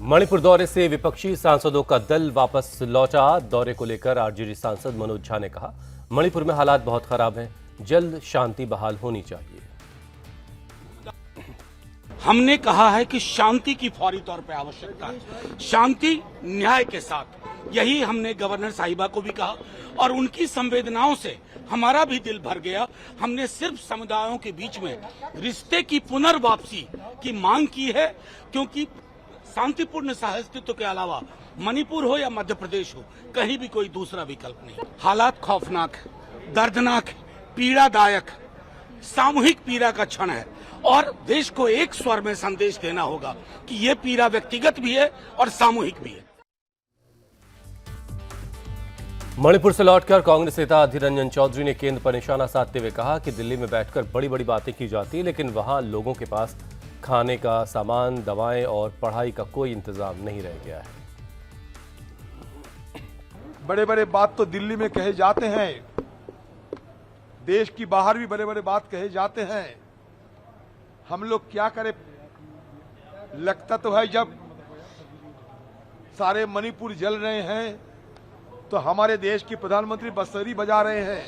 मणिपुर दौरे से विपक्षी सांसदों का दल वापस लौटा। दौरे को लेकर आरजेडी सांसद मनोज झा ने कहा, मणिपुर में हालात बहुत खराब हैं, जल्द शांति बहाल होनी चाहिए। हमने कहा है कि शांति की फौरी तौर पर आवश्यकता है, शांति न्याय के साथ। यही हमने गवर्नर साहिबा को भी कहा और उनकी संवेदनाओं से हमारा भी दिल भर गया। हमने सिर्फ समुदायों के बीच में रिश्ते की पुनर्वापसी की मांग की है, क्योंकि शांतिपूर्ण सहाअस्तित्व के अलावा मणिपुर हो या मध्य प्रदेश हो, कहीं भी कोई दूसरा विकल्प नहीं। हालात खौफनाक है, दर्दनाक है, पीड़ादायक, सामूहिक पीड़ा का क्षण है और देश को एक स्वर में संदेश देना होगा कि ये पीड़ा व्यक्तिगत भी है और सामूहिक भी है। मणिपुर से लौटकर कांग्रेस नेता अधीर रंजन चौधरी ने केंद्र पर निशाना साधते हुए कहा कि दिल्ली में बैठकर बड़ी बड़ी बातें की जाती है, लेकिन वहां लोगों के पास खाने का सामान, दवाएं और पढ़ाई का कोई इंतजाम नहीं रह गया है। बड़े बड़े बात तो दिल्ली में कहे जाते हैं, देश की बाहर भी बड़े बड़े बात कहे जाते हैं। हम लोग क्या करें? लगता तो है जब सारे मणिपुर जल रहे हैं तो हमारे देश की प्रधानमंत्री बंसुरी बजा रहे हैं,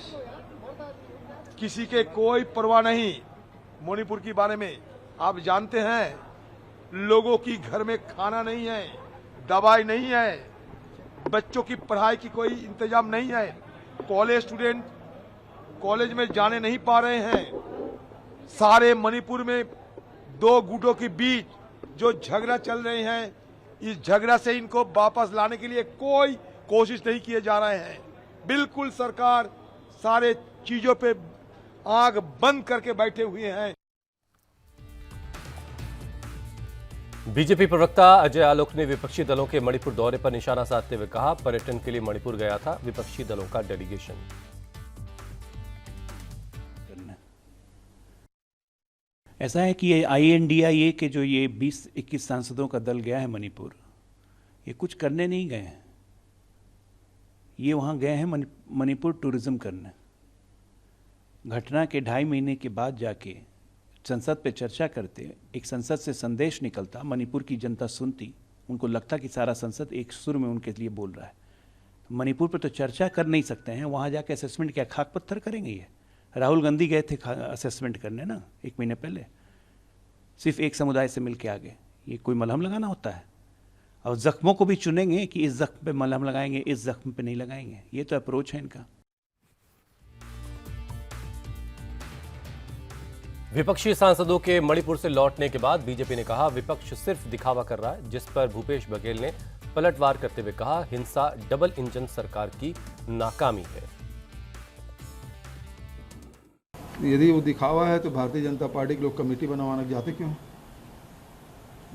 किसी के कोई परवाह नहीं मणिपुर के बारे में। आप जानते हैं, लोगों की घर में खाना नहीं है, दवाई नहीं है, बच्चों की पढ़ाई की कोई इंतजाम नहीं है, कॉलेज स्टूडेंट कॉलेज में जाने नहीं पा रहे हैं। सारे मणिपुर में दो गुटों के बीच जो झगड़ा चल रहे हैं, इस झगड़ा से इनको वापस लाने के लिए कोई कोशिश नहीं किए जा रहे हैं। बिल्कुल सरकार सारे चीजों पे आंख बंद करके बैठे हुए हैं। बीजेपी प्रवक्ता अजय आलोक ने विपक्षी दलों के मणिपुर दौरे पर निशाना साधते हुए कहा, पर्यटन के लिए मणिपुर गया था विपक्षी दलों का डेलीगेशन। ऐसा है कि ये INDIA के जो ये 20-21 सांसदों का दल गया है मणिपुर, ये कुछ करने नहीं गए हैं, ये वहाँ गए हैं मणिपुर टूरिज्म करने। घटना के 2.5 महीने के बाद जाके संसद पे चर्चा करते, एक संसद से संदेश निकलता, मणिपुर की जनता सुनती, उनको लगता कि सारा संसद एक सुर में उनके लिए बोल रहा है। तो मणिपुर पर तो चर्चा कर नहीं सकते हैं, वहाँ जाके असेसमेंट क्या खाक पत्थर करेंगे? ये राहुल गांधी गए थे असेसमेंट करने ना 1 महीने पहले, सिर्फ एक समुदाय से मिल के आ गए। ये कोई मलहम लगाना होता है? और जख्मों को भी चुनेंगे कि इस जख्म पे मलहम लगाएंगे, इस जख्म पे नहीं लगाएंगे। ये तो अप्रोच है इनका। विपक्षी सांसदों के मणिपुर से लौटने के बाद बीजेपी ने कहा, विपक्ष सिर्फ दिखावा कर रहा है, जिस पर भूपेश बघेल ने पलटवार करते हुए कहा, हिंसा डबल इंजन सरकार की नाकामी है। यदि वो दिखावा है तो भारतीय जनता पार्टी के लोग कमेटी बनवाना जाते क्यों?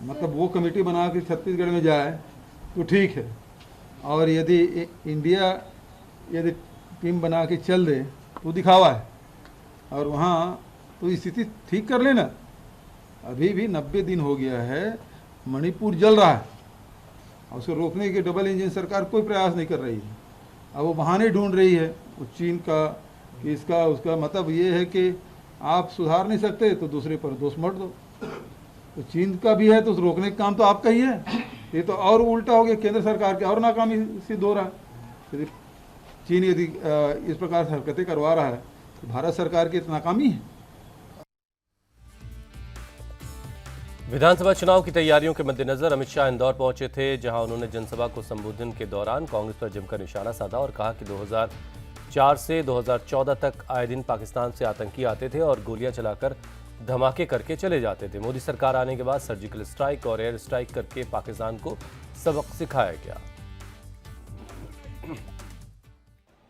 मतलब वो कमेटी बना के छत्तीसगढ़ में जाए तो ठीक है, और यदि इंडिया यदि टीम बना के चल दे तो दिखावा है, और वहाँ तो स्थिति ठीक कर लेना। अभी भी 90 दिन हो गया है, मणिपुर जल रहा है और उसको रोकने की डबल इंजन सरकार कोई प्रयास नहीं कर रही है। अब वो बहाने ढूंढ रही है, वो चीन का कि इसका उसका। मतलब ये है कि आप सुधार नहीं सकते तो दूसरे पर दोष मत दो। तो चीन का भी है तो रोकने का काम तो आपका ही है। ये तो और उल्टा हो गया, केंद्र सरकार के और नाकामी सिद्ध हो रहा है। चीन यदि इस प्रकार से हरकतें करवा रहा है तो भारत सरकार की नाकामी है। विधानसभा चुनाव की तैयारियों के मद्देनजर अमित शाह इंदौर पहुंचे थे, जहां उन्होंने जनसभा को संबोधन के दौरान कांग्रेस पर जमकर निशाना साधा और कहा कि 2004 से 2014 तक आए दिन पाकिस्तान से आतंकी आते थे और गोलियां चलाकर धमाके करके चले जाते थे। मोदी सरकार आने के बाद सर्जिकल स्ट्राइक और एयर स्ट्राइक करके पाकिस्तान को सबक सिखाया गया।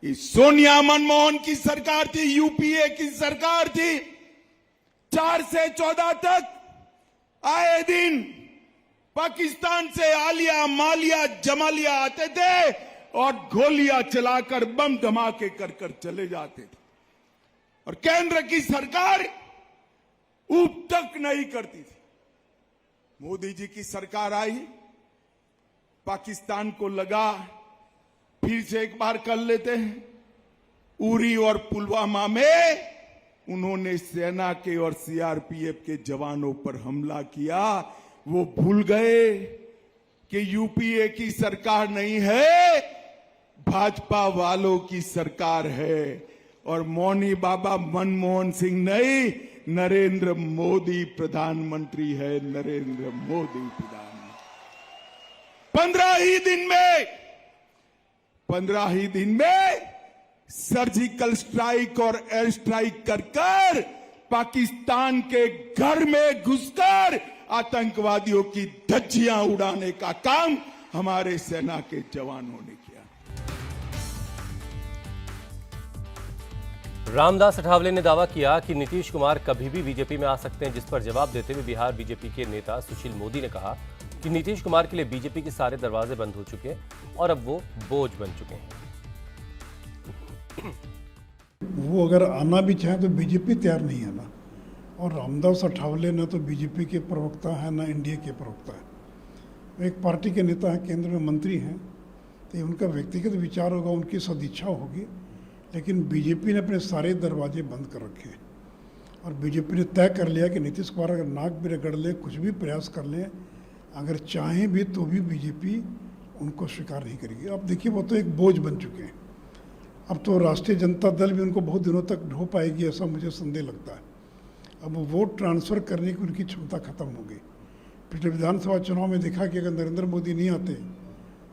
सोनिया मनमोहन की सरकार थी, यूपीए की सरकार थी, 4 से 14 तक आए दिन पाकिस्तान से आलिया, मालिया, जमालिया आते थे और गोलियां चलाकर बम धमाके कर कर चले जाते थे। और केंद्र की सरकार ऊप तक नहीं करती थी। मोदी जी की सरकार आई, पाकिस्तान को लगा फिर से एक बार कर लेते हैं। उरी और पुलवामा में उन्होंने सेना के और सीआरपीएफ के जवानों पर हमला किया, वो भूल गए। कि यूपीए की सरकार नहीं है, भाजपा वालों की सरकार है। और मौनी बाबा मनमोहन सिंह नहीं, नरेंद्र मोदी प्रधानमंत्री है। नरेंद्र मोदी प्रधानमंत्री 15 ही दिन में सर्जिकल स्ट्राइक और एयर स्ट्राइक कर पाकिस्तान के घर में घुसकर आतंकवादियों की धज्जियां उड़ाने का काम हमारे सेना के जवानों ने किया। रामदास अठावले ने दावा किया कि नीतीश कुमार कभी भी बीजेपी में आ सकते हैं, जिस पर जवाब देते हुए बिहार बीजेपी के नेता सुशील मोदी ने कहा कि नीतीश कुमार के लिए बीजेपी के सारे दरवाजे बंद हो चुके हैं और अब वो बोझ बन चुके हैं। वो अगर आना भी चाहे तो बीजेपी तैयार नहीं है ना। और रामदास अठावले ना तो बीजेपी के प्रवक्ता है ना एनडीए के प्रवक्ता है। वो एक पार्टी के नेता हैं, केंद्र में मंत्री हैं, तो ये उनका व्यक्तिगत विचार होगा, उनकी सदिच्छा होगी। लेकिन बीजेपी ने अपने सारे दरवाजे बंद कर रखे हैं और बीजेपी ने तय कर लिया कि नीतीश कुमार अगर नाक भी रगड़ ले, कुछ भी प्रयास कर ले, अगर चाहें भी तो भी बीजेपी उनको स्वीकार नहीं करेगी। अब देखिए वो तो एक बोझ बन चुके हैं। अब तो राष्ट्रीय जनता दल भी उनको बहुत दिनों तक ढो पाएगी, ऐसा मुझे संदेह लगता है। अब वोट ट्रांसफ़र करने की उनकी क्षमता खत्म हो गई। पिछले विधानसभा चुनाव में देखा कि अगर नरेंद्र मोदी नहीं आते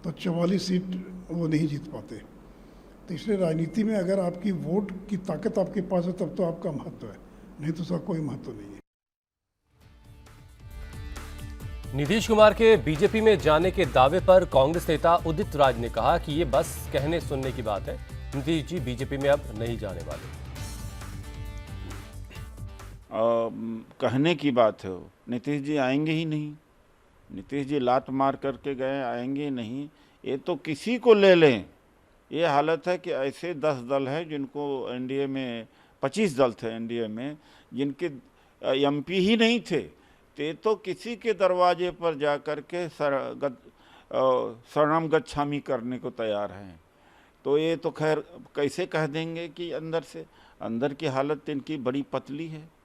तो 44 सीट वो नहीं जीत पाते। तो इसलिए राजनीति में अगर आपकी वोट की ताकत आपके पास है तब तो आपका महत्व है, नहीं तो उसका कोई महत्व नहीं है। नीतीश कुमार के बीजेपी में जाने के दावे पर कांग्रेस नेता उदित राज ने कहा कि ये बस कहने सुनने की बात है। नीतीश जी बीजेपी में अब नहीं जाने वाले। कहने की बात है, नीतीश जी आएंगे ही नहीं। नीतीश जी लात मार करके गए, आएंगे नहीं। ये तो किसी को ले लें, ये हालत है कि ऐसे 10 दल हैं जिनको एनडीए में 25 दल थे एनडीए में, जिनके एमपी ही नहीं थे। ते तो किसी के दरवाजे पर जा कर के शरणम गच्छामी करने को तैयार हैं। तो ये तो खैर कैसे कह देंगे कि अंदर से, अंदर की हालत इनकी बड़ी पतली है।